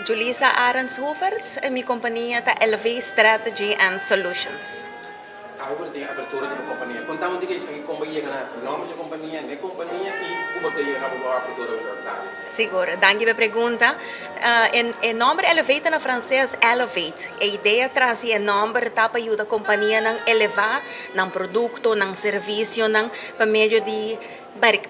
Julissa Arendshoeverts e minha companhia está Elevate Strategy and Solutions. Agora tem a abertura de uma companhia. Contamos de que isso é companhia que nome de companhia, e como que é a abertura da verdade. Seguro, danke pela pergunta. O nome Elevate na francês Elevate. A ideia traz o nome para ajudar a companhia a elevar um produto, um serviço, para meio de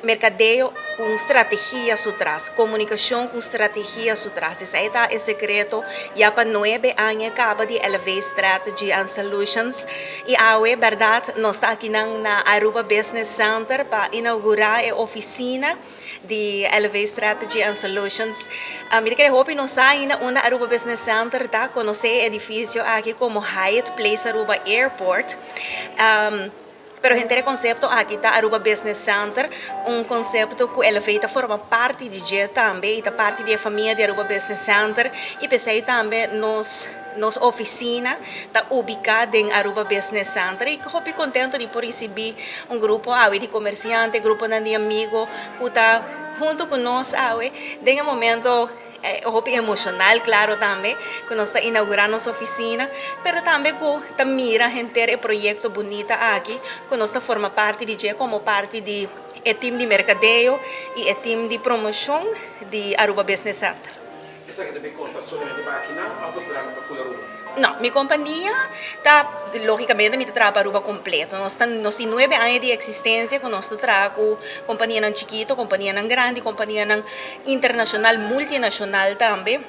mercadeio com estratégia atrás, comunicação com estratégia atrás. Esse é o segredo. Já para 9 anos acaba de Elevate Strategy and Solutions. E a verdade, nós estamos aqui na Aruba Business Center para inaugurar a oficina de Elevate Strategy and Solutions. Eu quero que nós saímos na Aruba Business Center, tá? Conhecer o edifício aqui como Hyatt Place Aruba Airport. Pero gente concepto aqui está Aruba Business Center, conceito que Elevate forma parte de dia também, está parte da família de Aruba Business Center e pensei também nossa oficina está ubicada em Aruba Business Center e estou contente de receber grupo de comerciantes, grupo de amigos que está junto conosco em momento emocional, claro, também, que nós estamos inaugurando nossa oficina, mas também que mira a gente o projeto bonito aqui, que nós forma parte de como parte de time de mercadeio e time de promoção de Aruba Business Center. Essa que deve contar somente para aqui, não? Ou para full Aruba? Não, minha companhia está, logicamente, me trabalha para Aruba completo. Nós temos 9 anos de existência, que nós trabalhamos com companhia não chiquito, companhia não grande, companhia não internacional, multinacional também,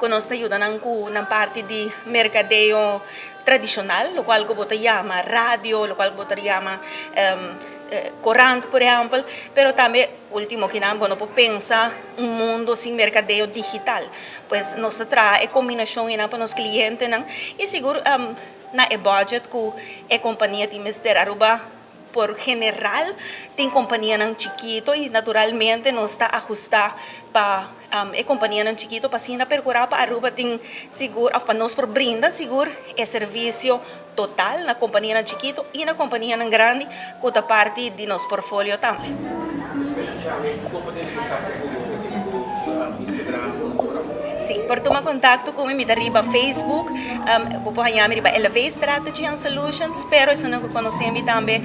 que nós ajudamos na parte de mercadeio tradicional, o qual que você chama rádio, o qual você chama corrente, por exemplo, mas também, último que não, bueno, pensar mundo sem mercadeio digital. Pois nós traz a combinação para os clientes e seguro na budget que a companhia tem Mr. Aruba por general tem companhia não chiquito e naturalmente não está ajustar para a companhia não chiquito para assim percurar para Aruba tem seguro para nós por brinda seguro é serviço total na companhia não chiquito e na companhia não grande que é parte de nosso portfólio também. Sim, por tomar contato comigo, me dá Facebook, vou pôr Elevate Strategy and Solutions, pero se não conhecem também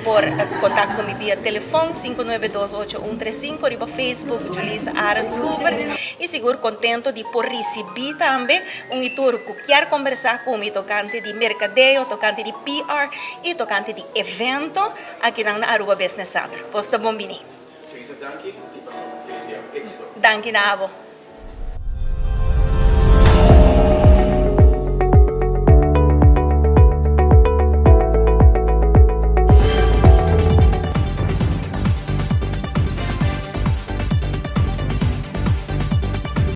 por contato comigo via telefone 5928135, riba Facebook, Julissa Arendshoeverts, e seguro contento de por receber também tour que quer conversar comigo tocante de mercadeio, tocante de PR e tocante de evento aqui na Aruba Business Center. Posta bombini. Danke, Danke, Nabo.